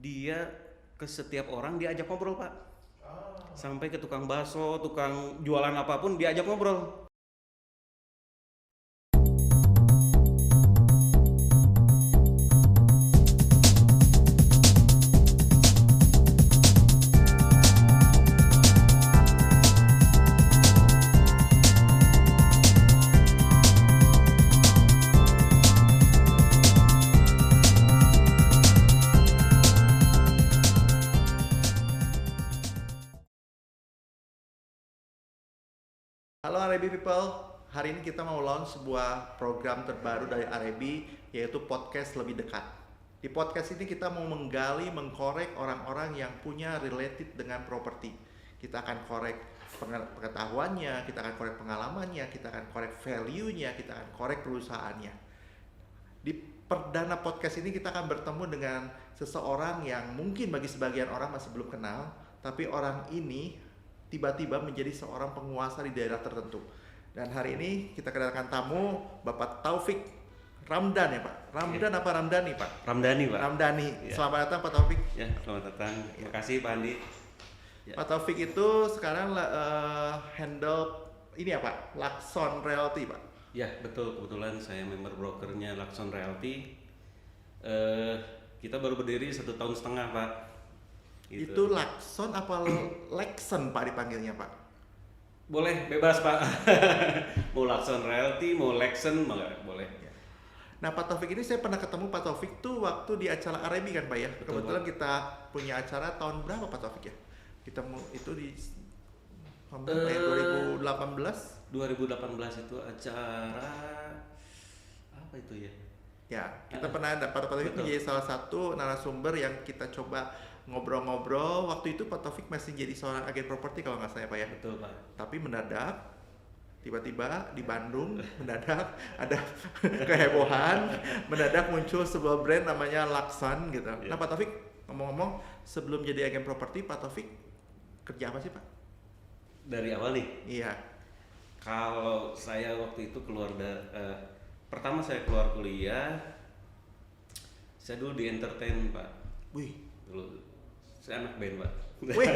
Dia ke setiap orang diajak ngobrol Pak. Sampai ke tukang bakso, tukang jualan apapun diajak ngobrol. Halo Arebi People, hari ini kita mau launch sebuah program terbaru dari Arebi, yaitu podcast lebih dekat. Di podcast ini kita mau menggali, mengkorek orang-orang yang punya related dengan properti. Kita akan korek pengetahuannya, kita akan korek pengalamannya, kita akan korek value-nya, kita akan korek perusahaannya. Di perdana podcast ini kita akan bertemu dengan seseorang yang mungkin bagi sebagian orang masih belum kenal, tapi orang ini tiba-tiba menjadi seorang penguasa di daerah tertentu. Dan hari ini kita kedatangan tamu Bapak Taufik Ramdan ya Pak. Ramdan apa Ramdhani Pak? Ramdhani Pak. Ramdhani. Ya. Selamat datang Pak Taufik. Ya, selamat datang. Terima kasih Pak Andi. Ya. Pak Taufik itu sekarang handle ini ya Pak, Lakson Realty Pak. Ya betul, kebetulan saya member brokernya Lakson Realty. Kita baru berdiri 1,5 tahun Pak. Gitu. Itu Lakson apa Lexon Pak dipanggilnya Pak? Boleh, bebas Pak. Mau Lakson Realty, mau Lexon, boleh. Nah Pak Taufik ini saya pernah ketemu Pak Taufik tuh waktu di acara Arebi kan Pak ya. Betul, Kebetulan Pak. kita punya acara tahun berapa Pak Taufik ya? Kita mau itu di tahun berapa ya? 2018? 2018 itu acara apa itu ya? Ya, kita pernah ada Pak Taufik Betul. menjadi salah satu narasumber yang kita coba ngobrol-ngobrol. Waktu itu Pak Taufik masih jadi seorang agen properti kalau nggak salah Pak ya. Betul Pak. Tapi mendadak tiba-tiba di Bandung mendadak ada kehebohan, mendadak muncul sebuah brand namanya Laksan gitu. Iya. Nah Pak Taufik ngomong-ngomong sebelum jadi agen properti Pak Taufik kerja apa sih Pak? Dari awal nih, Iya. kalau saya waktu itu pertama saya keluar kuliah, saya dulu di entertain Pak. Wih, Dulu saya anak band Pak. wih,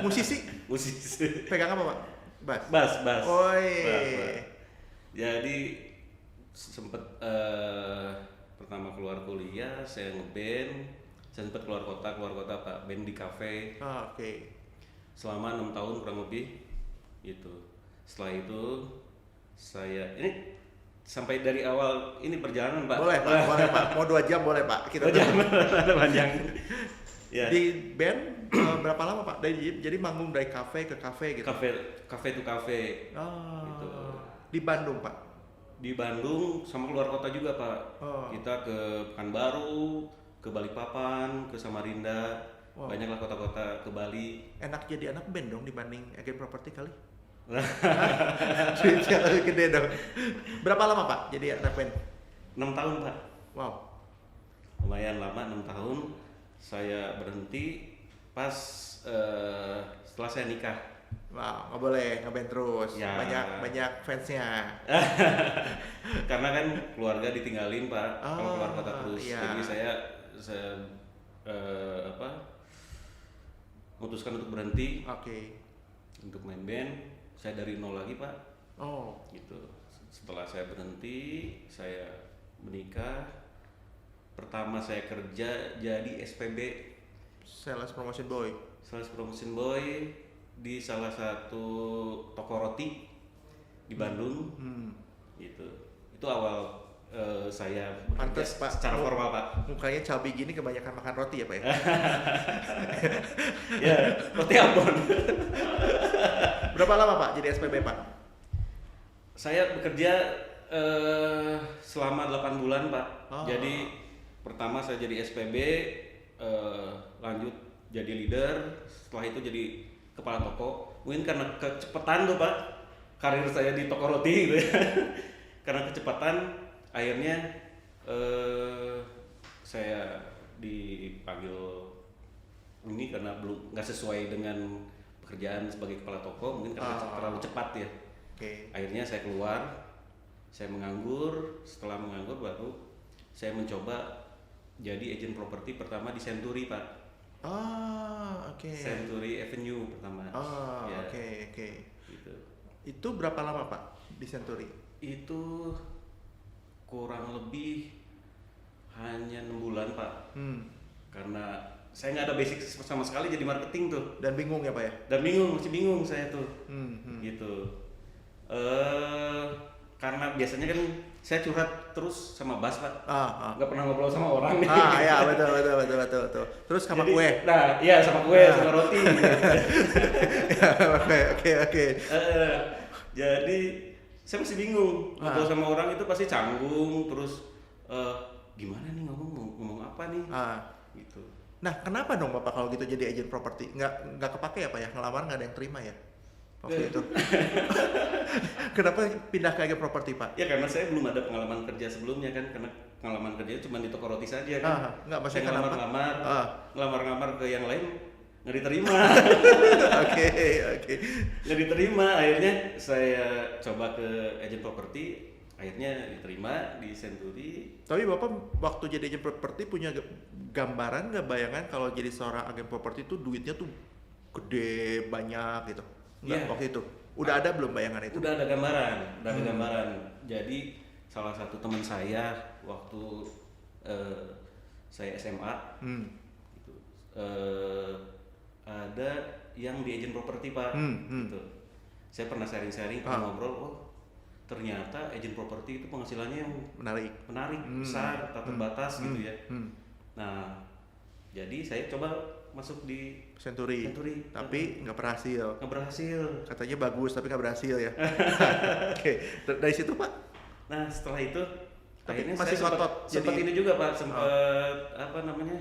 musisi Musisi. pegang apa Pak? Bass. Bass. Oi. Bass. Jadi sempet pertama keluar kuliah saya ngeband, saya sempet keluar kota Pak, band di kafe Ah, oke. selama 6 tahun kurang lebih gitu. Setelah itu saya ini sampai dari awal ini perjalanan Pak. Boleh Pak. Mau 2 jam boleh Pak. Kita Ada panjang. Ya. di band berapa lama Pak? Jadi manggung dari kafe ke kafe gitu. Kafe to kafe. Ah, Gitu. di Bandung Pak. Di Bandung sama keluar kota juga Pak. Oh. Kita ke Pekanbaru, ke Balikpapan, ke Samarinda, Wow. banyaklah kota-kota, ke Bali. Enak jadi anak band dong dibanding agen properti kali. Duitnya lebih gede dong. Berapa lama Pak jadi anak band? 6 tahun Pak, Wow. lumayan lama 6 tahun. Saya berhenti pas setelah saya nikah. Wow, nggak boleh ngeband terus. Ya. Banyak fansnya. Karena kan keluarga ditinggalin Pak, kalau Oh, keluar kota terus. iya. Jadi saya memutuskan untuk berhenti Oke. untuk main band. Saya dari nol lagi Pak. Oh, Gitu. Setelah saya berhenti, saya menikah. Pertama saya kerja jadi SPB, sales promotion boy. sales promotion boy di salah satu toko roti di Bandung. Gitu. Itu awal saya Pantes, bekerja Pak. secara formal Pak. Mukanya cabai gini kebanyakan makan roti ya Pak ya? Ya, roti Ambon. Berapa lama Pak jadi SPB Pak? Saya bekerja selama 8 bulan Pak. Oh. Jadi pertama saya jadi SPB, lanjut jadi leader, setelah itu jadi kepala toko. Mungkin karena kecepatan tuh Pak, karir saya di toko roti gitu ya. Karena kecepatan, akhirnya saya dipanggil ini karena belum nggak sesuai dengan pekerjaan sebagai kepala toko, mungkin karena terlalu cepat ya. Oke. Akhirnya saya keluar, saya menganggur. Setelah menganggur baru saya mencoba jadi agent properti pertama di Century Pak. Oh, oke. Century Avenue pertama. Oh, Ya, oke. gitu. Itu berapa lama Pak di Century? Itu kurang lebih hanya 6 bulan Pak, karena saya nggak ada basic sama sekali jadi marketing tuh, Dan bingung ya Pak ya? dan masih bingung saya tuh, gitu. Karena biasanya kan saya curhat terus sama Bas Pak, nggak pernah ngobrol sama orang. Ya betul. Terus sama Jadi, kue. Nah, iya sama kue, sama roti. Oke. Jadi saya masih bingung ngobrol sama orang itu pasti canggung terus, gimana nih ngomong apa nih, gitu. Nah, kenapa dong Bapak kalau gitu jadi agent properti? Nggak kepake ya Pak ya? Ngelamar nggak ada yang terima ya? Waktu itu. Kenapa pindah ke agent properti Pak? Ya karena saya belum ada pengalaman kerja sebelumnya kan, karena pengalaman kerja cuma di toko roti saja kan. Nggak, Saya maksudnya kenapa? ngelamar ke yang lain nggak diterima. Oke. Nggak diterima, akhirnya saya coba ke agent properti, akhirnya diterima di Century. Tapi Bapak waktu jadi agent properti punya gambaran nggak, bayangan kalau jadi seorang agen properti itu duitnya tuh gede, banyak gitu? Nggak, Iya. waktu itu? Udah ada belum bayangan itu? Udah ada gambaran. Jadi salah satu teman saya waktu saya SMA, gitu, ada yang di agent properti Pak, gitu. Saya pernah sharing, pernah ngobrol, oh ternyata agent properti itu penghasilannya yang Menarik. besar, tak terbatas gitu ya. Nah, jadi saya coba masuk di Century. Tapi nggak berhasil. nggak berhasil. Katanya bagus tapi nggak berhasil ya. Oke. Dari situ Pak? Nah setelah itu Tapi akhirnya masih saya ngotot, sempat jadi- ini juga Pak, apa namanya,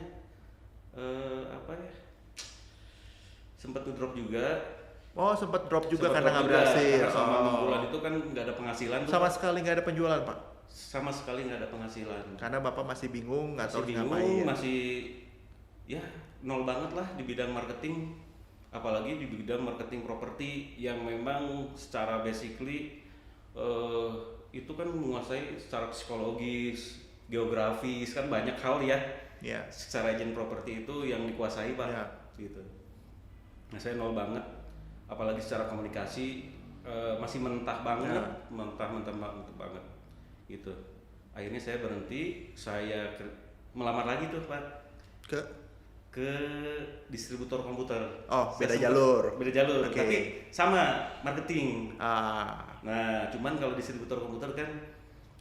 sempat drop juga. Oh, sempat drop juga Sempet karena drop nggak juga, berhasil. karena selama 6 Oh. bulan itu kan nggak ada penghasilan tuh, Sama Pak. sekali nggak ada penjualan Pak? Sama sekali nggak ada penghasilan. Karena Bapak masih bingung, nggak tahu Masih harus bingung, ngapain. masih ya nol banget lah di bidang marketing, apalagi di bidang marketing properti yang memang secara basically itu kan menguasai secara psikologis, geografis, kan banyak hal ya. Ya. Secara agent properti itu yang dikuasai Pak, Ya. gitu. Nah saya nol banget, apalagi secara komunikasi masih mentah banget, Ya. mentah banget, gitu. Akhirnya saya berhenti, saya melamar lagi tuh Pak ke distributor komputer. Oh, Saya beda sempet- jalur. Beda jalur, Oke. tapi sama marketing. Ah, Nah, cuman kalau distributor komputer kan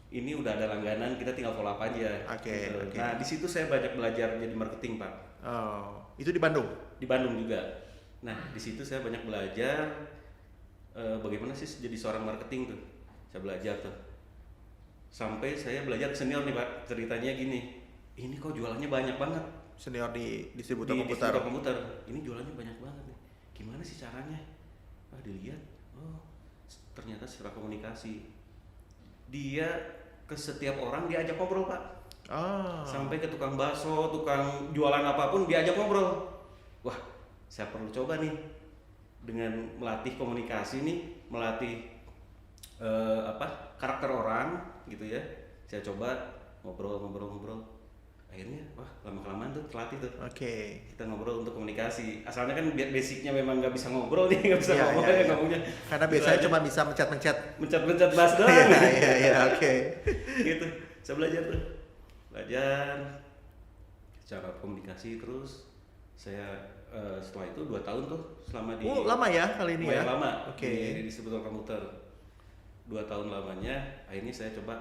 ini udah ada langganan, kita tinggal follow up aja. Oke, gitu. oke. Nah, di situ saya banyak belajar jadi marketing, Pak. oh, itu di Bandung. Di Bandung juga. Nah, di situ saya banyak belajar bagaimana sih jadi seorang marketing tuh. Saya belajar tuh. Sampai saya belajar ke senior nih, Pak. Ceritanya gini. Ini kok jualannya banyak banget. Senior di distributor Di komputer. distributor komputer. Ini jualannya banyak banget nih. Gimana sih caranya? Dilihat. Oh, ternyata secara komunikasi. Dia ke setiap orang diajak ngobrol, Pak. Ah. Sampai ke tukang bakso, tukang jualan apapun diajak ngobrol. Wah, saya perlu coba nih dengan melatih komunikasi nih, melatih karakter orang gitu ya. Saya coba ngobrol. Akhirnya wah lama-kelamaan tuh terlatih tuh. Oke. Kita ngobrol untuk komunikasi. Asalnya kan basicnya memang nggak bisa ngobrol nih, nggak bisa Iya, ngomong iya, ya iya. ngomongnya. Karena Gitu biasanya aja. cuma bisa mencet-mencet. mencet bahas doang. Iya, oke. Gitu. Saya belajar cara komunikasi terus. Saya setelah itu 2 tahun tuh selama di. Lama ya kali ini ya. Lumayan lama. Oke. Di distributor komputer. 2 tahun lamanya, akhirnya saya coba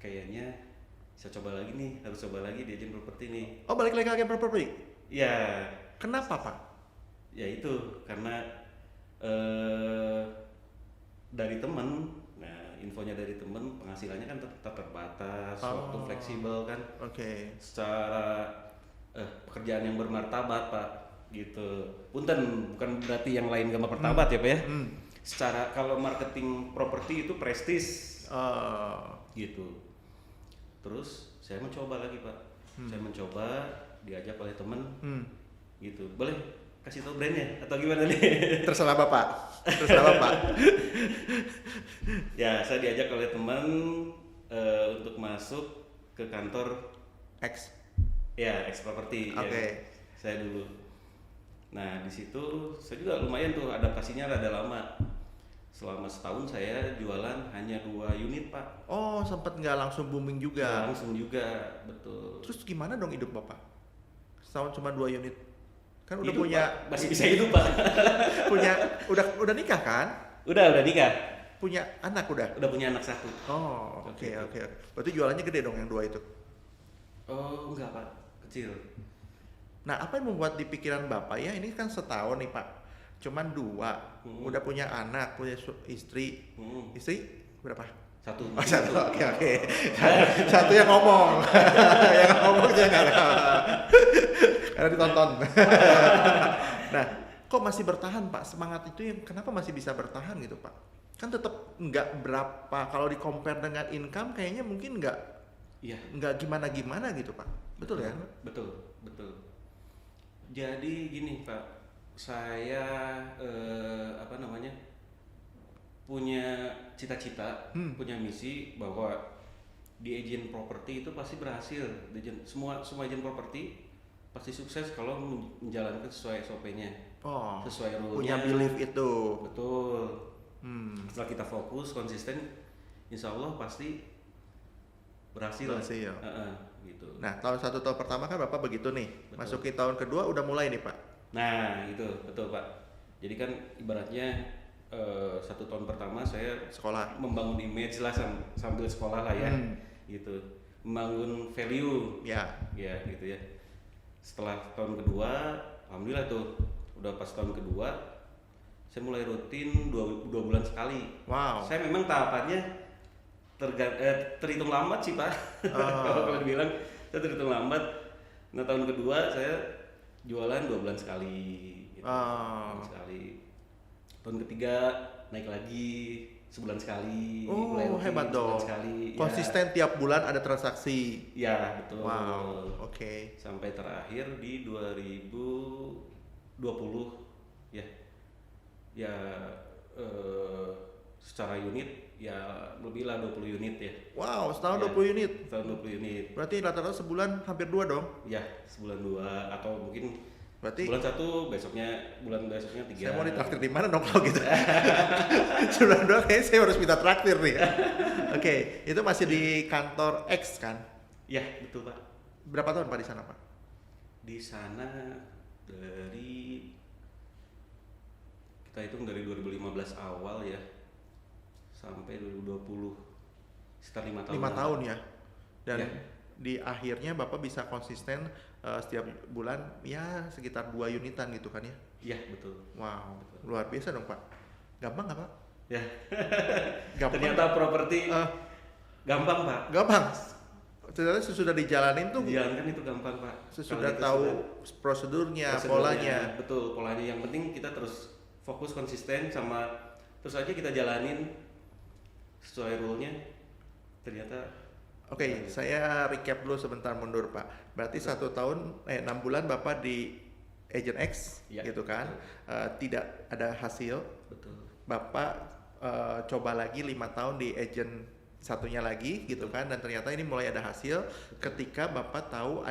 kayaknya saya coba lagi nih, harus coba lagi di agent properti nih. Oh, balik lagi ke agen properti. Ya, Kenapa, Pak? ya itu karena dari temen, nah infonya dari temen, penghasilannya kan tetap terbatas, waktu Oh. fleksibel kan, Oke. secara pekerjaan yang bermartabat Pak, gitu. Punten, bukan berarti yang lain gak bermartabat ya Pak ya. Secara kalau marketing properti itu prestis, gitu. Terus saya mencoba lagi Pak, saya mencoba diajak oleh temen, gitu. Boleh kasih tahu brandnya atau gimana nih? Terserah Bapak. Terserah Bapak. Ya, saya diajak oleh teman untuk masuk ke kantor X. ya X Property. Oke. Ya. saya dulu. Nah di situ saya juga lumayan tuh adaptasinya rada lama. Selama setahun saya jualan hanya 2 unit pak. Oh, sempat nggak langsung booming Nggak juga. langsung juga, betul. Terus gimana dong hidup Bapak? Setahun cuma 2 unit. Kan udah Hidup, punya Pak. Masih bisa hidup pak. punya udah nikah kan? Udah nikah. Punya anak udah? Udah punya anak 1. Oh, oke. Oke. Oke. Berarti jualannya gede dong yang 2 itu. Oh enggak pak, kecil. Nah, apa yang membuat di pikiran Bapak ya ini kan setahun nih Pak, cuman 2, udah punya anak, punya istri, istri berapa? 1. Oh, 1, oke. Satu yang ngomong, yang ngomong dia nggak ada, karena ditonton. Nah, kok masih bertahan Pak? Semangat itu yang kenapa masih bisa bertahan gitu Pak? Kan tetap nggak berapa, kalau di compare dengan income kayaknya mungkin Iya. nggak gimana-gimana gitu Pak, betul ya? Betul. Jadi gini Pak, saya punya cita-cita, punya misi bahwa di agent properti itu pasti berhasil. Semua agen properti pasti sukses kalau menjalankan sesuai SOP-nya, Oh, sesuai rule-nya. punya belief itu. Betul. Setelah kita fokus, konsisten, insya Allah pasti berhasil. Berhasil. Gitu. Nah, tahun pertama kan Bapak begitu nih. Betul. Masuki tahun kedua udah mulai nih Pak. Nah, itu betul Pak. Jadi kan ibaratnya 1 tahun pertama saya Sekolah. membangun image lah sambil sekolah lah ya, gitu. Membangun value, Ya. ya gitu ya. Setelah tahun kedua, alhamdulillah tuh, udah pas tahun kedua, saya mulai rutin 2 bulan sekali. Wow. Saya memang tahapannya terhitung lambat sih Pak. Kalau dibilang saya terhitung lambat. Nah tahun kedua saya jualan 2 bulan sekali, gitu. 2 bulan sekali. Tahun ketiga naik lagi sebulan sekali. Oh, mulai rutin hebat sebulan dong. Sekali. Konsisten tiap bulan ada transaksi. Ya betul. Wow. Oke. Sampai terakhir di 2020 ya. Ya secara unit ya lebih lah 20 unit ya. Wow, setahun Ya. 20 unit. Tahun 20 unit. Berarti rata-rata sebulan hampir 2 dong. Ya, sebulan 2 atau mungkin Berarti bulan 1, bulan besoknya 3. saya mau ditraktir di mana dong kalau gitu? Sebulan 2 kayaknya saya harus minta traktir nih. Oke, itu masih di kantor X kan? Ya, betul Pak. Berapa tahun Pak di sana Pak? Di sana dari kita hitung dari 2015 awal ya sampai 2020, sekitar 5 tahun. 5 tahun ya. Dan Ya. di akhirnya Bapak bisa konsisten setiap bulan ya sekitar 2 unitan gitu kan ya. Iya, betul. Wow, Betul. luar biasa dong Pak. Gampang nggak Pak? Ya. Gampang. Ternyata properti gampang Pak. Gampang. Ternyata sesudah dijalanin tuh Dijalankan itu gampang Pak. sesudah Kalau kita tahu sudah- prosedurnya, prosedurnya, polanya. Betul, polanya. Yang penting kita terus fokus, konsisten, sama terus aja kita jalanin sesuai rule-nya. Ternyata Oke, saya recap dulu sebentar mundur Pak. Berarti 1 tahun 6 bulan Bapak di Agent X Ya, gitu kan. Tidak ada hasil. betul. Bapak coba lagi 5 tahun di agent satunya lagi gitu kan, dan ternyata ini mulai ada hasil ketika Bapak tahu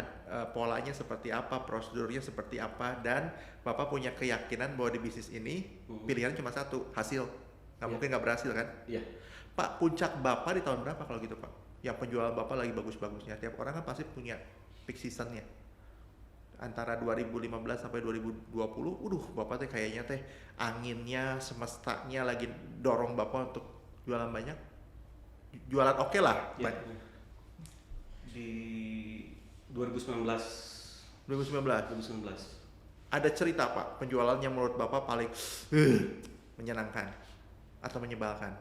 polanya seperti apa, prosedurnya seperti apa, dan Bapak punya keyakinan bahwa di bisnis ini pilihannya cuma satu, hasil. Nggak mungkin nggak berhasil kan? Iya. Pak, puncak Bapak di tahun berapa kalau gitu Pak? Yang penjualan Bapak lagi bagus-bagusnya. Tiap orang kan pasti punya peak seasonnya. Antara 2015 sampai 2020, Bapak teh kayaknya teh anginnya, semestanya lagi dorong Bapak untuk jualan banyak. Jualan oke lah. Ya. Di 2019. 2019. Ada cerita Pak, penjualan yang menurut Bapak paling menyenangkan atau menyebalkan?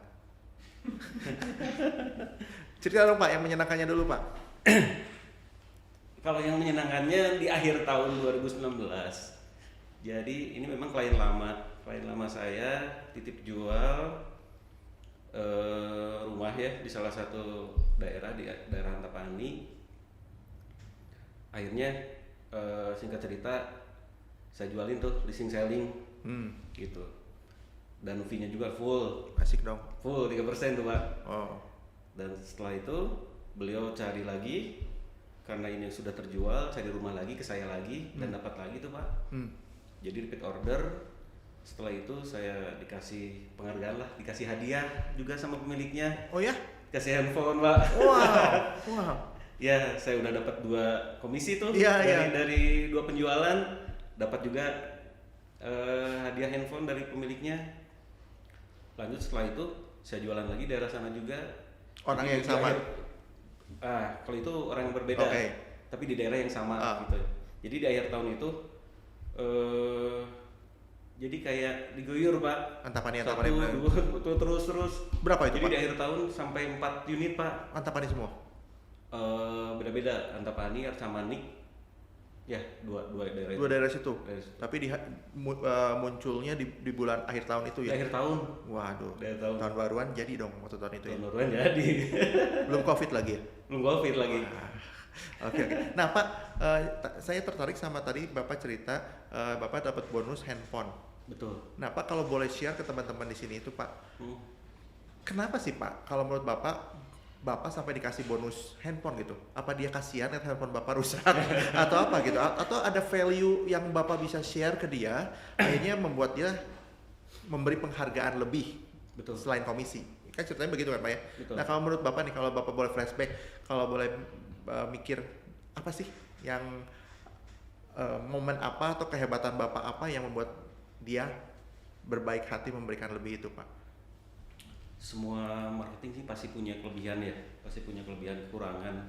Cerita dong Pak, yang menyenangkannya dulu Pak. Kalau yang menyenangkannya di akhir tahun 2019. Jadi ini memang klien lama saya titip jual rumah ya di salah satu daerah di daerah Antapani. Akhirnya singkat cerita saya jualin tuh, listing selling gitu. Dan fee-nya juga full. Asik dong. Full 3% tuh Pak. Oh. Dan setelah itu beliau cari lagi karena ini sudah terjual, cari rumah lagi ke saya lagi dan dapat lagi tuh Pak. Jadi repeat order. Setelah itu saya dikasih penghargaan lah, dikasih hadiah juga sama pemiliknya. Oh ya? Kasih handphone Pak. Wow. Ya, saya udah dapat 2 komisi tuh dari 2 penjualan, dapat juga hadiah handphone dari pemiliknya. Lanjut setelah itu saya jualan lagi daerah sana juga. Orang Jadi yang sama. Kalau itu orang yang berbeda, tapi di daerah yang sama gitu. Jadi di akhir tahun itu jadi kayak diguyur Pak. Antapani terus. Berapa itu jadi Pak? Di akhir tahun sampai 4 unit Pak. Antapani semua? Beda-beda, Antapani, Arcamanik. Ya, dua daerah. Dua daerah situ. Tapi munculnya di bulan akhir tahun itu ya. Di akhir tahun. Waduh. Tahun baruan jadi dong waktu tahun itu ya. Tahun baruan jadi. Belum Covid lagi ya? Belum Covid lagi. Oke. Nah, Pak, saya tertarik sama tadi Bapak cerita Bapak dapat bonus handphone. Betul. Nah, Pak, kalau boleh share ke teman-teman di sini itu, Pak. Kenapa sih, Pak? Kalau menurut Bapak sampai dikasih bonus handphone gitu? Apa dia kasihan lihat handphone Bapak rusak atau apa gitu? Atau ada value yang Bapak bisa share ke dia akhirnya membuat dia memberi penghargaan lebih. Betul. Selain komisi. Kan ceritanya begitu kan Pak ya? Betul. Nah, kalau menurut Bapak nih, kalau Bapak boleh flashback, kalau boleh mikir apa sih yang momen apa atau kehebatan Bapak apa yang membuat dia berbaik hati memberikan lebih itu Pak? Semua marketing sih pasti punya kelebihan ya, pasti punya kelebihan kekurangan.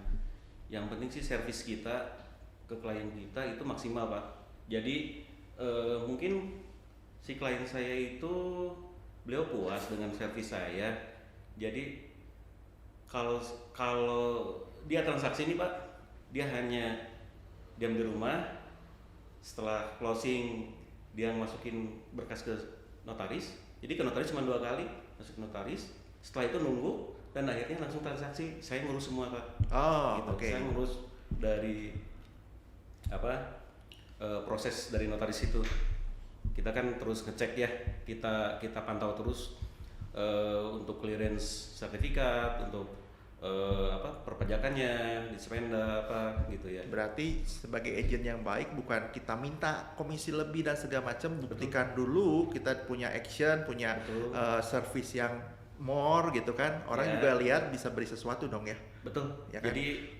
Yang penting sih servis kita ke klien kita itu maksimal Pak. Jadi mungkin si klien saya itu beliau puas dengan servis saya. Jadi kalau dia transaksi ini Pak, dia hanya diam di rumah, setelah closing dia masukin berkas ke notaris. Jadi ke notaris cuma 2 kali, masuk ke notaris, setelah itu nunggu dan akhirnya langsung transaksi. Saya ngurus semua Pak. Oke. Saya ngurus dari proses dari notaris itu. Kita kan terus ngecek ya, kita pantau terus untuk clearance sertifikat, untuk perpajakannya, dispenda gitu ya. Berarti sebagai agent yang baik bukan kita minta komisi lebih dan segala macam, buktikan dulu kita punya action, punya service yang more gitu kan. Orang juga lihat bisa beri sesuatu dong ya. Betul. Ya kan? Jadi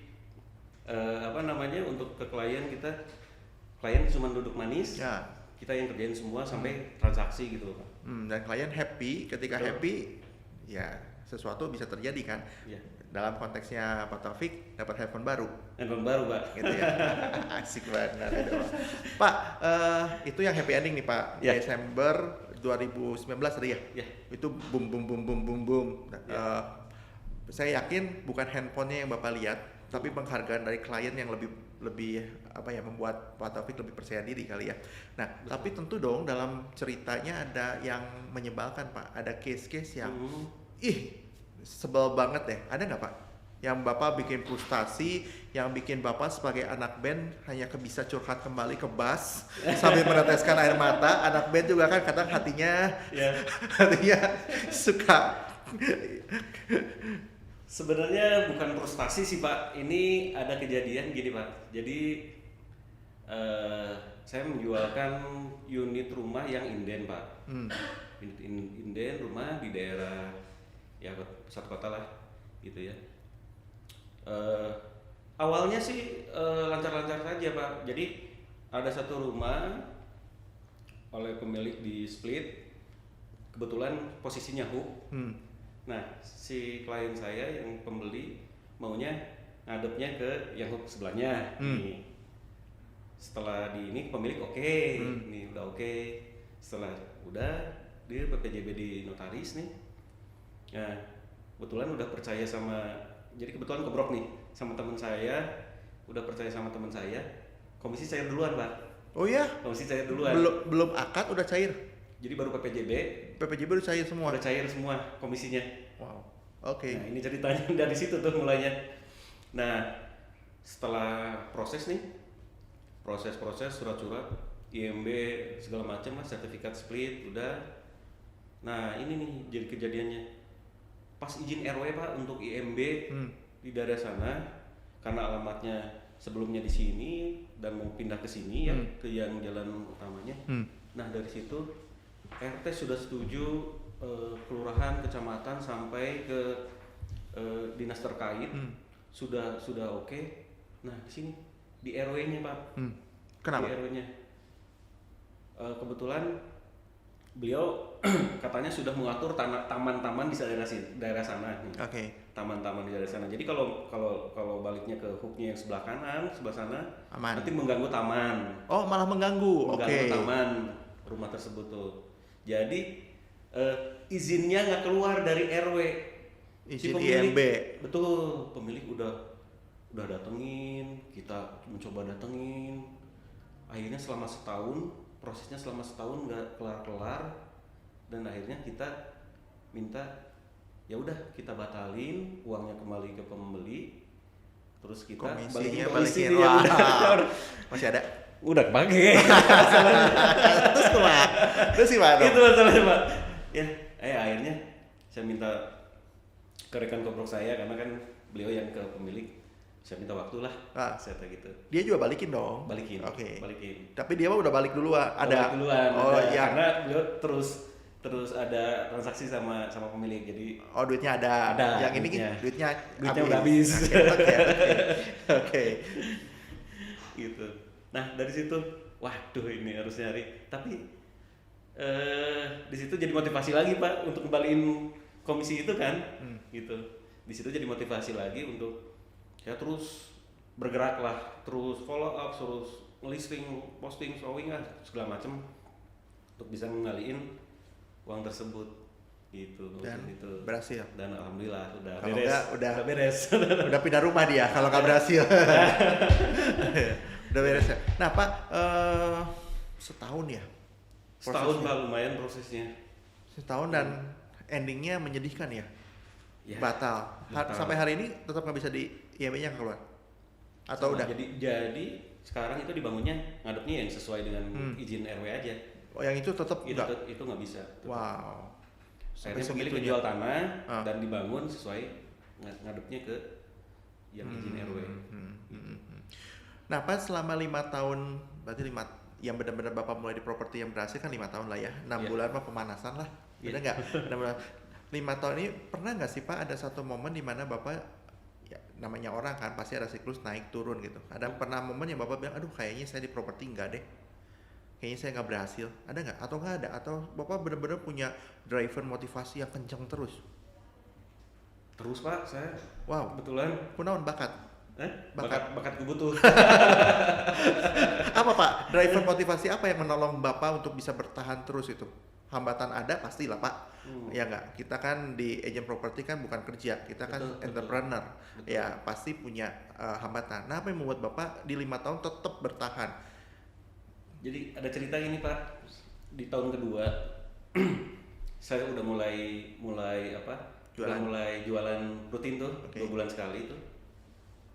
untuk ke klien cuma duduk manis. Ya. Kita yang kerjain semua sampai transaksi gitu Pak. Dan klien happy, ketika happy ya sesuatu bisa terjadi kan. Ya. Dalam konteksnya Pak Taufik dapat handphone baru. Handphone baru Pak. Gitu ya. Asik banget itu Pak. Itu yang happy ending nih Pak. Ya. Desember 2019 tadi ya. Ya. Itu boom. Ya. Saya yakin bukan handphonenya yang Bapak lihat, tapi penghargaan dari klien yang lebih membuat Pak Taufik lebih percaya diri kali ya. Nah, tapi tentu dong dalam ceritanya ada yang menyebalkan Pak. Ada case-case yang sebel banget deh. Ada nggak Pak? Yang Bapak bikin frustasi, yang bikin Bapak sebagai anak band hanya bisa curhat kembali ke bass sambil meneteskan air mata. Anak band juga kan kadang hatinya suka. Sebenarnya bukan frustasi sih Pak. Ini ada kejadian gini Pak. Jadi saya menjualkan unit rumah yang inden Pak. Unit inden rumah di daerah ya pusat kota lah gitu ya. Awalnya sih lancar-lancar saja Pak. Jadi ada satu rumah oleh pemilik di split, kebetulan posisinya hook. Nah si klien saya yang pembeli maunya ngadepnya ke yang hook sebelahnya. Setelah ini pemilik ini udah oke. Setelah udah dia PPJB di notaris nih. Nah, kebetulan udah percaya jadi kebetulan kebrok nih sama teman saya, udah percaya sama teman saya, komisi cair duluan Pak. Oh ya? Komisi cair duluan. Belum akad udah cair? Jadi baru PPJB udah cair semua? Udah cair semua komisinya. Wow, oke. Nah ini ceritanya dari situ tuh mulainya. Nah setelah proses surat-surat, IMB segala macam lah, sertifikat split udah. Nah ini nih jadi kejadiannya. Pas izin RW Pak untuk IMB di daerah sana, karena alamatnya sebelumnya di sini dan mau pindah ke sini ya, ke yang jalan utamanya. Nah dari situ RT sudah setuju, kelurahan, kecamatan sampai ke dinas terkait sudah oke. Nah di sini di RW-nya Pak. Kenapa? Di RW-nya kebetulan beliau katanya sudah mengatur taman-taman di daerah sana nih. Oke. Taman-taman di daerah sana. Jadi kalau baliknya ke hooknya yang sebelah kanan, sebelah sana, Aman. nanti mengganggu taman. Oh, malah mengganggu. Mengganggu taman rumah tersebut tuh. Jadi izinnya nggak keluar dari RW. Izin IMB. Betul, pemilik udah datengin, kita mencoba datengin. Akhirnya selama setahun, prosesnya selama setahun nggak kelar-kelar, dan akhirnya kita minta ya udah kita batalin, uangnya kembali ke pembeli, terus kita Komisinya balikin. balikin. Wah. Masih ada? Udah kepake. Terus gimana? Itu masalahnya Pak. Ya, akhirnya saya minta ke rekan koprok saya karena kan beliau yang ke pemilik, saya minta waktu lah. Saya kata gitu. Dia juga balikin dong. Balikin. Oke. Balikin. Tapi dia mah udah balik duluan. Balik duluan. Oh ada. iya. Karena beliau terus ada transaksi sama pemilik. Jadi duitnya ada. Ada. Yang ini duitnya udah habis. Oke. Gitu. Nah dari situ, waduh ini harus nyari. Tapi di situ jadi motivasi lagi Pak untuk kembaliin komisi itu kan, gitu. Di situ jadi motivasi lagi untuk ya terus bergerak lah, terus follow up, terus listing, posting, showing lah segala macam untuk bisa ngaliin uang tersebut, gitu. Dan gitu. berhasil. Dan alhamdulillah udah Kalau beres. enggak, udah beres. Udah pindah rumah dia kalau nggak berhasil. Udah beres ya. Nah Pak, setahun ya? Setahun Pak, lumayan prosesnya. Setahun dan endingnya menyedihkan ya? Ya, batal. Sampai hari ini tetap nggak bisa di IMB-nya keluar? Atau sama, udah? Jadi sekarang itu dibangunnya ngadepnya yang sesuai dengan izin RW aja. Oh yang itu tetap enggak? Itu nggak bisa. Tetap. Wow. Sampai pemilik menjual tanah dan dibangun sesuai ngadepnya ke yang izin RW. Nah Pak, selama 5 tahun, berarti yang benar-benar Bapak mulai di properti yang berhasil kan 5 tahun lah ya, 6 bulan mah pemanasan lah, benar nggak? 5 tahun ini pernah nggak sih Pak ada satu momen di mana Bapak, ya namanya orang kan pasti ada siklus naik turun gitu, ada pernah momen yang Bapak bilang, aduh kayaknya saya di properti nggak deh, kayaknya saya nggak berhasil, ada nggak? Atau nggak ada? Atau Bapak benar-benar punya driver motivasi yang kencang terus? Terus Pak, saya kebetulan kunaon bakat? bakat kebutuhan. Apa Pak? Driver motivasi apa yang menolong Bapak untuk bisa bertahan terus itu? Hambatan ada pastilah Pak. Ya enggak? Kita kan di agent property kan bukan kerja, kita kan entrepreneur. Betul. Ya pasti punya hambatan. Nah, apa yang membuat Bapak di 5 tahun tetap bertahan? Jadi ada cerita ini Pak. Di tahun kedua saya udah mulai apa? Udah mulai jualan rutin tuh, 2 bulan sekali tuh.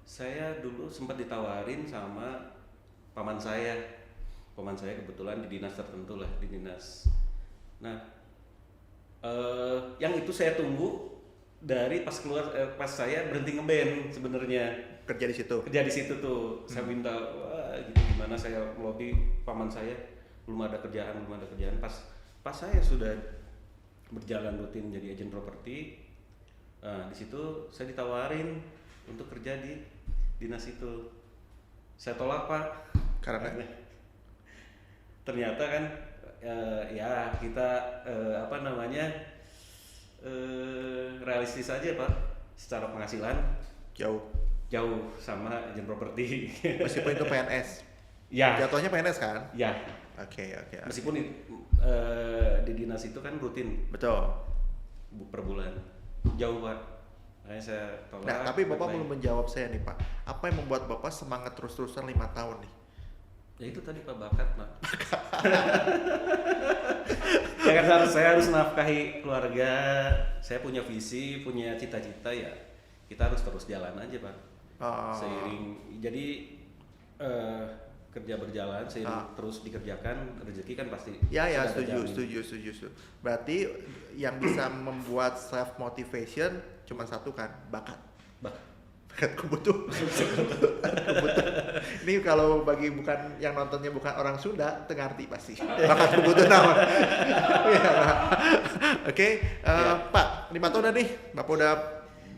Saya dulu sempat ditawarin sama paman saya kebetulan di dinas tertentu lah, di dinas. Nah, yang itu saya tunggu dari pas saya berhenti ngeband sebenarnya. Kerja di situ tuh. Saya minta, wah gitu gimana saya melobi paman saya, belum ada kerjaan. Pas saya sudah berjalan rutin jadi agen properti, di situ saya ditawarin untuk kerja di dinas itu. Saya tolak Pak, karena ternyata kan ya kita realistis aja Pak, secara penghasilan jauh sama agen properti. Meskipun itu PNS. Ya. Jatuhnya PNS kan? Ya. Oke. Meskipun di dinas itu kan rutin. Betul. Per bulan. Jauh Pak. Saya tolak. Nah, tapi Bapak belum menjawab saya nih Pak. Apa yang membuat Bapak semangat terus-terusan 5 tahun nih? Ya itu tadi Pak, bakat Pak. Ya kan saya harus nafkahi keluarga. Saya punya visi, punya cita-cita, ya kita harus terus jalan aja Pak. Seiring. Jadi kerja berjalan, seiring terus dikerjakan, rezeki kan pasti. Ya setuju. Berarti yang bisa membuat self motivation cuma satu kan, bakat. Bakat kubutu. Ini kalau bagi bukan yang nontonnya bukan orang Sunda, ngerti pasti. Bakat kubutu naon. Oke, Pak, 5 tahun udah nih, Bapak udah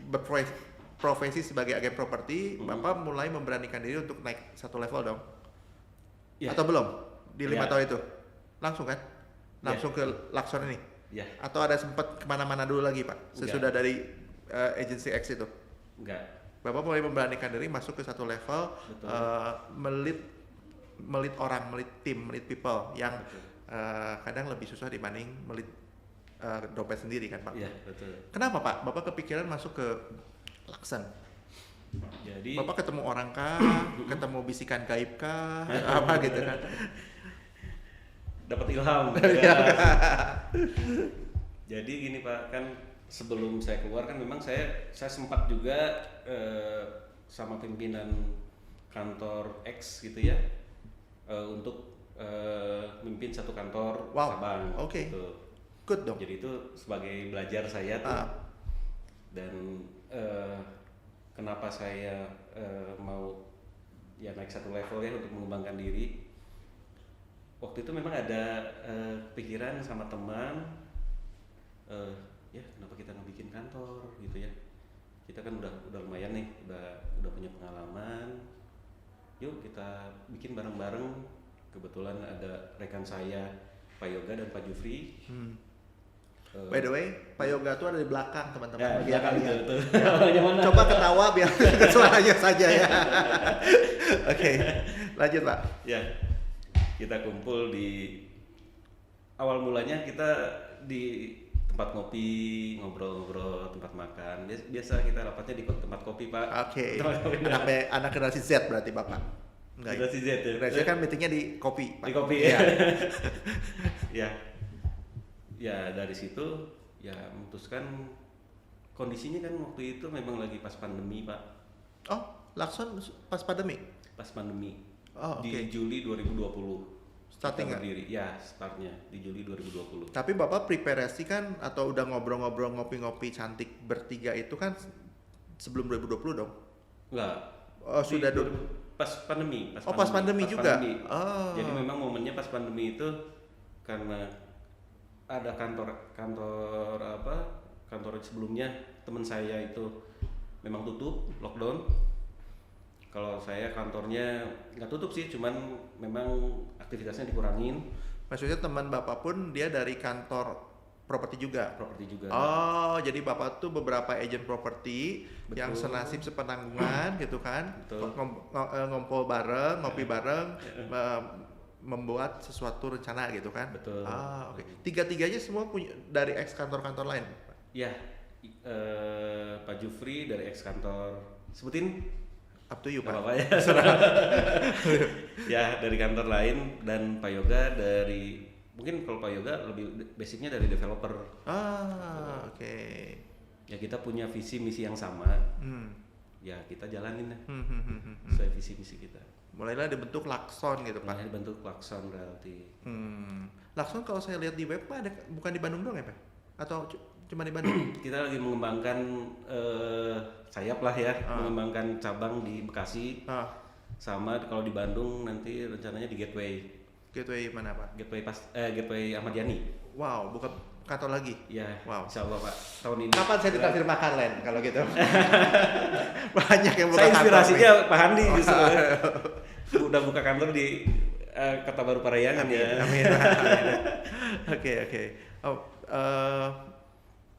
berprofesi sebagai agen properti, Bapak mulai memberanikan diri untuk naik satu level dong? Ya. Atau belum? Di 5 Ya. tahun itu? Langsung kan? Langsung ke Lakson ini? Ya, Atau ada sempat kemana-mana dulu lagi Pak? Sesudah dari agency X itu? enggak. Bapak mulai memberanikan diri masuk ke satu level, Betul. melit orang, melit tim, melit people yang Betul. kadang lebih susah dibanding melit dompet sendiri kan Pak? Iya, betul. Kenapa Pak? Bapak kepikiran masuk ke Lakson? Jadi Bapak ketemu orang kah? Ketemu bisikan gaib kah? Apa gitu kan? dapat ilham. Iya. Jadi gini Pak, kan sebelum saya keluar kan memang saya sempat juga sama pimpinan kantor X gitu ya, untuk memimpin satu kantor Wow, cabang. oke. Gitu. Good dong. Jadi itu sebagai belajar saya tuh. Dan kenapa saya mau ya naik satu level ya untuk mengembangkan diri. Waktu itu memang ada pikiran sama teman, ya kenapa kita nggak bikin kantor gitu ya. Kita kan udah lumayan nih, udah punya pengalaman. Yuk kita bikin bareng-bareng. Kebetulan ada rekan saya Pak Yoga dan Pak Jufri. By the way, Pak Yoga tuh ada di belakang teman-teman. Ya, Bagi yang belakang lihat. itu. Bagaimana? Coba ketawa biar suaranya saja ya. Oke, lanjut Pak. Ya, kita kumpul di awal mulanya kita di tempat ngopi, ngobrol-ngobrol, tempat makan. Biasa kita rapatnya di tempat kopi Pak. Oke, Tempat kopi. anak generasi Z berarti Bapak. Enggak. Generasi Z ya. Generasi Z kan meetingnya di kopi. Pak. Di kopi ya. Ya. Ya dari situ ya memutuskan kondisinya kan waktu itu memang lagi pas pandemi Pak. Oh, Lakson pas pandemi. Pas pandemi. Oh, oke. Di Juli 2020. Starting kita nggak? berdiri. Ya, startnya di Juli 2020. Tapi Bapak preparasi kan atau udah ngobrol-ngobrol ngopi-ngopi cantik bertiga itu kan sebelum 2020 dong? Enggak. Oh, sudah dulu. Pas pandemi. Pas pandemi juga? Pandemi. Oh. Jadi memang momennya pas pandemi itu karena ada kantor sebelumnya teman saya itu memang tutup, lockdown. Kalau saya kantornya nggak tutup sih, cuman memang aktivitasnya dikurangin. Maksudnya teman Bapak pun dia dari kantor properti juga? Properti juga. Oh, jadi Bapak tuh beberapa agent properti Betul. yang senasib sepenanggungan gitu kan? Betul. Ngumpul bareng, ngopi bareng, membuat sesuatu rencana gitu kan? Betul. Ah, oke. Tiga-tiganya semua punya dari ex kantor-kantor lain? Ya, Pak Jufri dari ex kantor. Sebutin Up to you, nggak Pak. apa-apa ya. Ya dari kantor lain, dan Pak Yoga dari, mungkin kalau Pak Yoga lebih basicnya dari developer. Ah, oke. Ya kita punya visi misi yang sama. Ya kita jalanin lah sesuai visi misi kita. Mulailah dibentuk Lakson gitu, Pak. Makanya dibentuk Lakson Realty. Lakson kalau saya lihat di web Pak ada, bukan di Bandung dong ya, Pak? Atau cuma di Bandung? Kita lagi mengembangkan sayap lah ya, mengembangkan cabang di Bekasi. Sama kalau di Bandung nanti rencananya di Gateway. Gateway mana, Pak? Gateway Ahmad Yani. Wow, buka kantor lagi. Ya, Wow. Insya Allah Pak, tahun ini. Kapan saya ditraktir makan, Len, kalau gitu? Banyak yang buka Saya kantor inspirasinya nih. Pak Handi justru. Udah buka kantor di Kota Baru Parahyangan ya. Amin. Oke. Oh,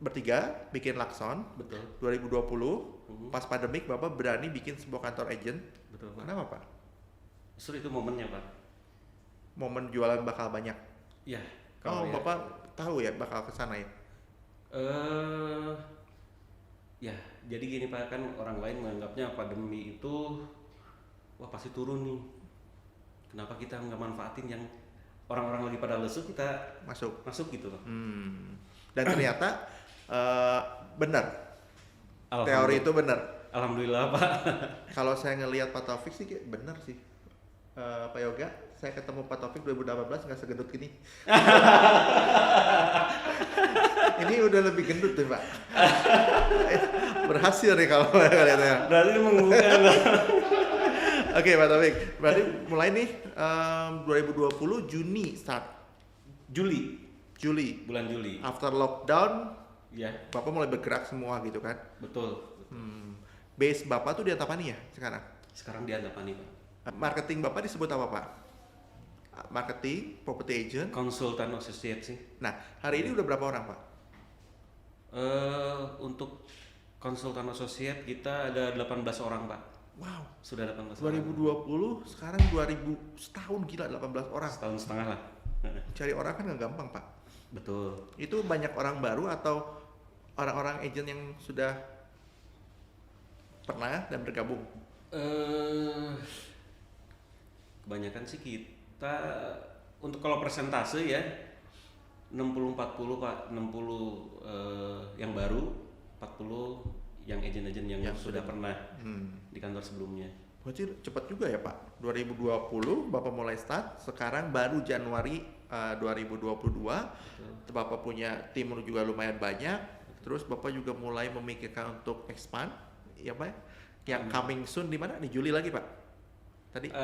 bertiga bikin Lakson Betul. 2020, pas pandemik Bapak berani bikin sebuah kantor agent. Betul Pak. Kenapa, Pak? Justru itu momennya Pak. Momen jualan bakal banyak. Ya. Oh, kalau ya, Bapak tahu ya bakal ke sana ya? Ya, jadi gini Pak, kan orang lain menganggapnya pandemi itu wah pasti turun nih. Kenapa kita nggak manfaatin yang orang-orang lagi pada lesu, kita masuk gitu loh. Dan ternyata benar. Teori itu benar. Alhamdulillah Pak. Kalau saya ngelihat Pak Taufik sih benar sih. Pak Yoga, saya ketemu Pak Taufik 2018 nggak segendut gini. Ini udah lebih gendut tuh Pak. Berhasil nih kalau kalian. Berarti mengumpulkan. Oke Pak Taufik, berarti mulai nih 2020 Juni start. Juli. Bulan Juli. After lockdown, Ya, Bapak mulai bergerak semua gitu kan? betul. Base Bapak tuh di Antapani ya sekarang? Sekarang di Antapani, Pak. Marketing Bapak disebut apa Pak? Marketing, property agent. Konsultan associate sih. Nah, hari ini udah berapa orang Pak? Untuk konsultan associate kita ada 18 orang, Pak. Wow, Sudah 18 orang. 2020 sekarang 2000 setahun gila 18 orang. Setahun setengah lah. Cari orang kan nggak gampang Pak. Betul. Itu banyak orang baru atau orang-orang agent yang sudah pernah dan bergabung? Kebanyakan sih kita untuk kalau persentase ya 60-40 Pak, 60 yang baru, 40 yang agent-agent yang sudah pernah di kantor sebelumnya. Berarti cepat juga ya Pak. 2020 Bapak mulai start, sekarang baru Januari 2022. Bapak punya tim juga lumayan banyak. Terus Bapak juga mulai memikirkan untuk expand, ya Pak? Yang coming soon di mana? Di Juli lagi Pak? Tadi?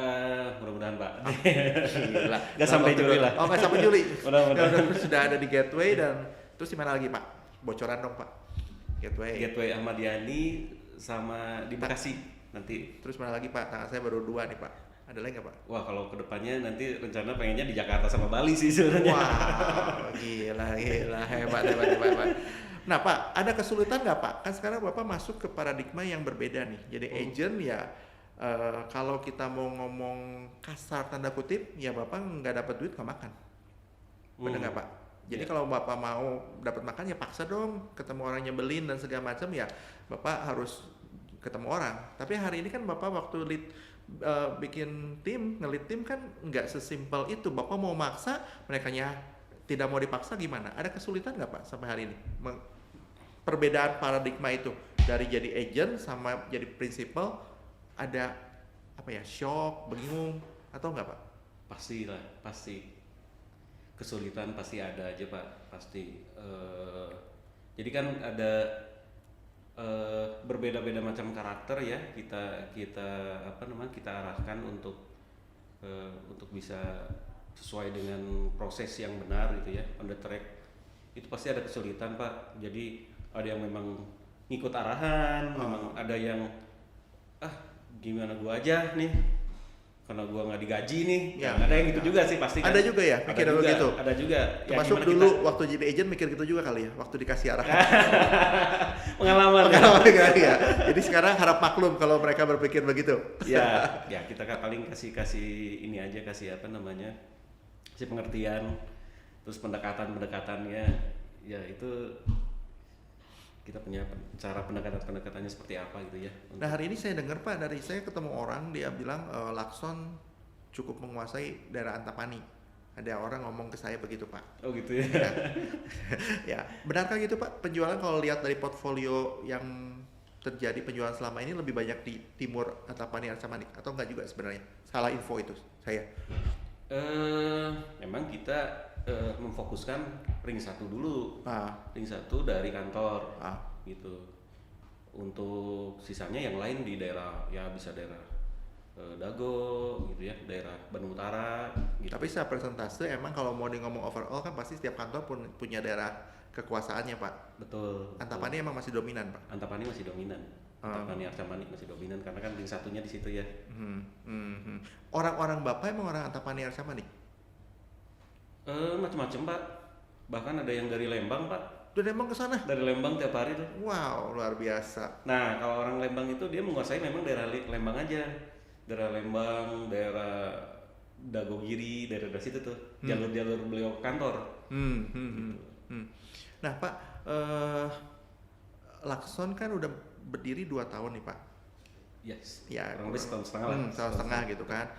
Mudah-mudahan Pak. Gila. Nggak sampai Juli lah. Oh nggak sampai Juli. Mudah-mudahan. Sudah ada di Gateway dan terus di mana lagi Pak? Bocoran dong Pak. Gateway Ahmad Yani sama di Bekasi nanti. Terus mana lagi Pak? Tangan saya baru 2 nih Pak. Ada lagi nggak Pak? Wah, kalau kedepannya nanti rencana pengennya di Jakarta sama Bali sih sebenarnya. Wah, gila, hebat. Nah Pak, ada kesulitan nggak Pak? Kan sekarang Bapak masuk ke paradigma yang berbeda nih. Jadi agent ya, kalau kita mau ngomong kasar tanda kutip, ya Bapak nggak dapat duit nggak makan. Bener nggak Pak? Jadi kalau Bapak mau dapat makan ya paksa dong, ketemu orang nyebelin dan segala macam ya Bapak harus ketemu orang. Tapi hari ini kan Bapak waktu bikin tim, ngelit tim kan nggak sesimpel itu. Bapak mau maksa, merekanya tidak mau dipaksa gimana? Ada kesulitan nggak Pak sampai hari ini? Perbedaan paradigma itu dari jadi agent sama jadi principal, ada apa ya, shock, bingung atau nggak Pak? Pasti kesulitan pasti ada aja Pak, pasti. Jadi kan ada berbeda-beda macam karakter ya, kita arahkan untuk bisa sesuai dengan proses yang benar gitu ya, on the track. Itu pasti ada kesulitan Pak. Jadi ada yang memang ngikut arahan, memang ada yang gimana gua aja nih karena gua nggak digaji nih. Ya, ada yang gitu juga sih pasti kan. Ada juga ya mikir begitu. Ada juga. Termasuk dulu waktu jadi agent mikir gitu juga kali ya, waktu dikasih arahan. Pengalaman ya. Jadi sekarang harap maklum kalau mereka berpikir begitu. ya kita paling kasih ini aja, kasih kasih pengertian, terus pendekatannya ya itu kita punya cara pendekatannya seperti apa gitu ya. Nah hari ini saya dengar Pak, dari saya ketemu orang dia bilang Lakson cukup menguasai daerah Antapani. Ada orang ngomong ke saya begitu Pak. Oh gitu ya. Ya, benarkah gitu Pak? Penjualan kalau lihat dari portfolio yang terjadi penjualan selama ini lebih banyak di timur Antapani Arca Manik atau enggak juga sebenarnya? Salah info itu saya. Memang kita memfokuskan ring 1 dulu. Ring 1 dari kantor. Gitu. Untuk sisanya yang lain di daerah, ya bisa daerah Dago gitu ya, daerah Bandung Utara gitu. Tapi secara persentase emang kalau mau ngomong overall kan pasti setiap kantor pun punya daerah kekuasaannya Pak. Betul. Antapani emang masih dominan Pak. Antapani masih dominan. Antapani Arca Manik masih dominan karena kan ring 1-nya di situ ya. Orang-orang Bapak emang orang Antapani Arca Manik? Macam-macam Pak. Bahkan ada yang dari Lembang Pak. Dari Lembang ke sana? Dari Lembang tiap hari tuh. Wow, luar biasa. Nah, kalau orang Lembang itu dia menguasai memang daerah Lembang aja. Daerah Lembang, daerah Dagogiri, daerah situ tuh. Jalur-jalur beliau ke kantor. Nah, Pak, Lakson kan udah berdiri 2 tahun nih, Pak. Yes. Ya, kurang lebih setahun setengah lah. Setahun setengah gitu kan.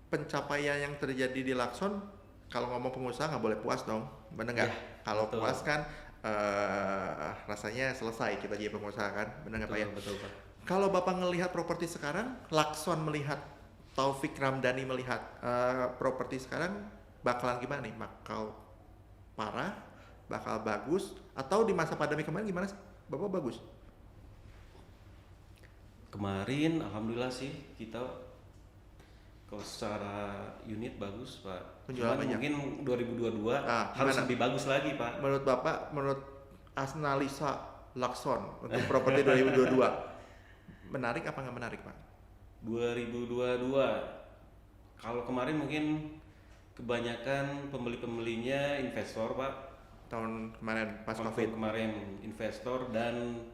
Pencapaian yang terjadi di Lakson, kalau ngomong pengusaha nggak boleh puas dong, bener nggak? Ya, kalau betul. puas kan rasanya selesai kita jadi pengusaha kan, bener nggak Pak ya? Betul Pak. Kalau Bapak ngelihat properti sekarang, Lakson melihat, Taufik Ramdhani melihat properti sekarang bakalan gimana nih? Bakal parah, bakal bagus, atau di masa pandemi kemarin gimana sih? Bapak bagus? Kemarin alhamdulillah sih kita kalau secara unit bagus Pak. Penjualan Cuman banyak. mungkin 2022 harus Gimana? lebih bagus lagi Pak. Menurut Bapak, menurut analisa Lakson untuk properti 2022 menarik apa nggak menarik Pak? 2022 kalau kemarin mungkin kebanyakan pembelinya investor Pak. Tahun kemarin pas Waktu COVID. kemarin investor dan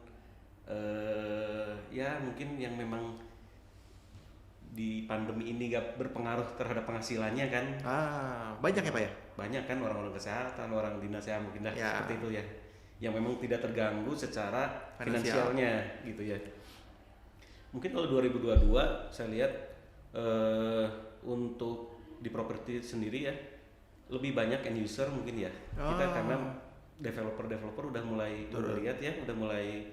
ya mungkin yang memang di pandemi ini gak berpengaruh terhadap penghasilannya kan. Banyak ya Pak ya? Banyak kan orang-orang kesehatan, orang dinas ya mungkin dah Ya. seperti itu ya. Yang memang tidak terganggu secara Finansial. finansialnya gitu ya. Mungkin kalau 2022 saya lihat untuk di properti sendiri ya lebih banyak end user mungkin ya. Kita karena developer udah mulai lihat ya, udah mulai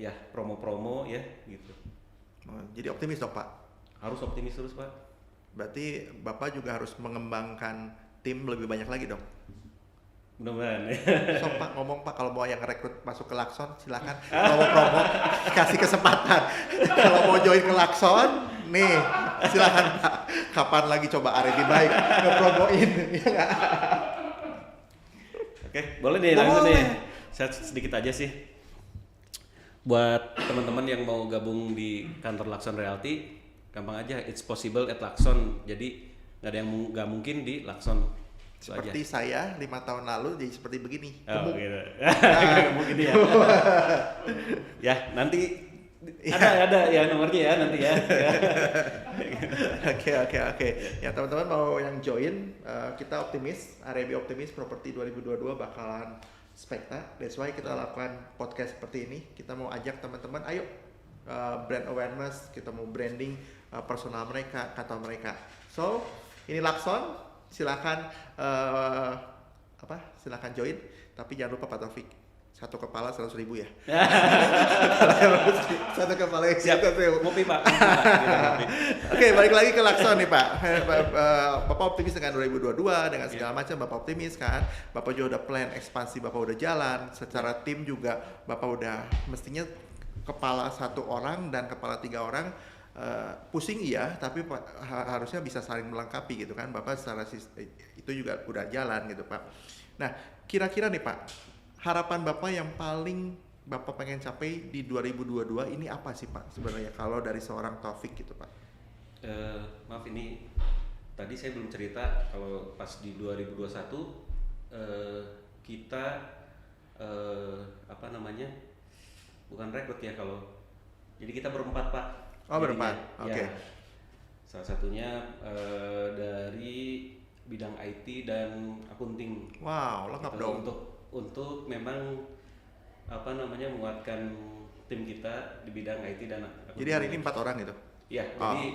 ya promo-promo ya gitu. Jadi optimis dong Pak. Harus optimis terus Pak. Berarti Bapak juga harus mengembangkan tim lebih banyak lagi dong. Mudah-mudahan ya. So Pak, ngomong Pak, kalau mau yang rekrut masuk ke Lakson silakan promo-promo, kasih kesempatan. Kalau mau join ke Lakson, nih silakan Pak. Kapan lagi coba Arebi baik ngepromoin, ya nggak? Oke, boleh deh langsung Boleh. deh. Saya sedikit aja sih. Buat teman-teman yang mau gabung di kantor Lakson Realty, gampang aja, it's possible at Lakson. Jadi nggak ada yang nggak mungkin di Lakson. Itu Seperti saya 5 tahun lalu jadi seperti begini. aja. Oh, Gemuk. gitu. Nggak mungkin ya. Ya nanti ada ya nomornya ya nanti ya. Oke. Ya teman-teman mau yang join, kita optimis, Arebi optimis properti 2022 bakalan spekta. That's why kita lakukan podcast seperti ini. Kita mau ajak teman-teman, ayo brand awareness, kita mau branding personal mereka, kata mereka. So ini Lakson, silakan silakan join. Tapi jangan lupa Pak Taufik, satu kepala 100.000 ya. Satu kepala yang Siap. 100.000. Ngopi Pak. Oke, balik lagi ke Lakson nih Pak. Bapak optimis dengan 2022, dengan segala macam Bapak optimis kan. Bapak juga udah plan ekspansi, Bapak udah jalan. Secara tim juga Bapak udah mestinya kepala 1 orang dan kepala 3 orang. Pusing iya, tapi harusnya bisa saling melengkapi gitu kan. Bapak secara itu juga udah jalan gitu Pak. Nah, kira-kira nih Pak, harapan Bapak yang paling Bapak pengen capai di 2022 ini apa sih Pak sebenarnya kalau dari seorang Taufik gitu Pak? Maaf ini tadi saya belum cerita kalau pas di 2021 kita bukan rekrut ya kalau jadi kita berempat Pak. Oh, berempat. Oke. Ya, salah satunya dari bidang IT dan akunting. Wow, lengkap Gitu, dong. untuk memang menguatkan tim kita di bidang IT dan akunting. Jadi hari ini 4 orang gitu. Ya,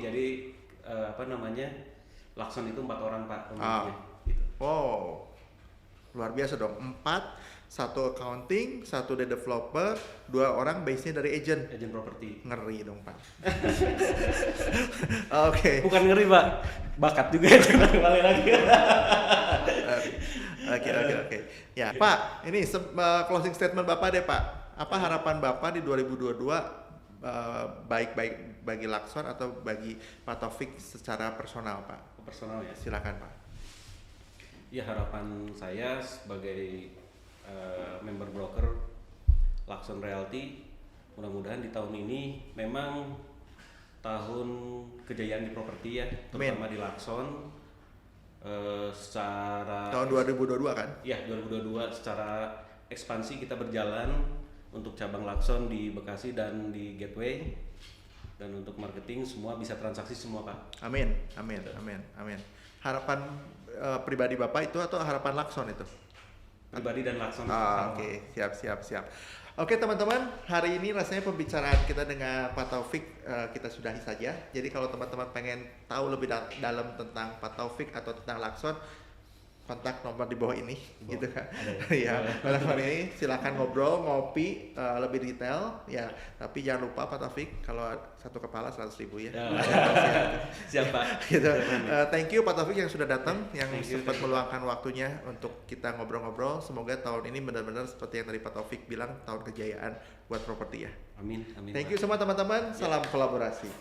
jadi Lakson itu 4 orang Pak pemiliknya. Gitu. Wow, luar biasa dong. 4, 1 accounting, 1 dari developer, 2 orang base-nya dari agent. Agent properti. Ngeri dong Pak. Oke. Bukan ngeri Pak, bakat juga itu kembali lagi. Oke. Ya Pak, ini closing statement Bapak deh Pak. Apa harapan Bapak di 2022 baik bagi Lakson atau bagi Pak Taufik secara personal Pak? Personal ya. Silakan Pak. Ya harapan saya sebagai member broker Lakson Realty, mudah-mudahan di tahun ini memang tahun kejayaan di properti ya, terutama di Lakson. Secara tahun 2022 kan? Ya 2022 secara ekspansi kita berjalan untuk cabang Lakson di Bekasi dan di Gateway, dan untuk marketing semua bisa transaksi semua Pak. Amin. Harapan pribadi Bapak itu atau harapan Lakson itu? Pribadi dan Lakson. Oke. Siap. Oke teman-teman, hari ini rasanya pembicaraan kita dengan Pak Taufik kita sudahi saja. Jadi kalau teman-teman pengen tahu lebih dalam tentang Pak Taufik atau tentang Lakson, kontak nomor di bawah ini, gitu kan. Ada Ya, nomor ini silakan ngobrol, ngopi lebih detail, ya. Tapi jangan lupa Pak Taufik, kalau satu kepala 100.000 ya. Siap Pak. Gitu. Thank you Pak Taufik yang sudah datang, yang Thank you. sempat meluangkan waktunya untuk kita ngobrol-ngobrol. Semoga tahun ini benar-benar seperti yang tadi Pak Taufik bilang, tahun kejayaan buat properti ya. Amin. Thank you semua teman-teman, salam kolaborasi.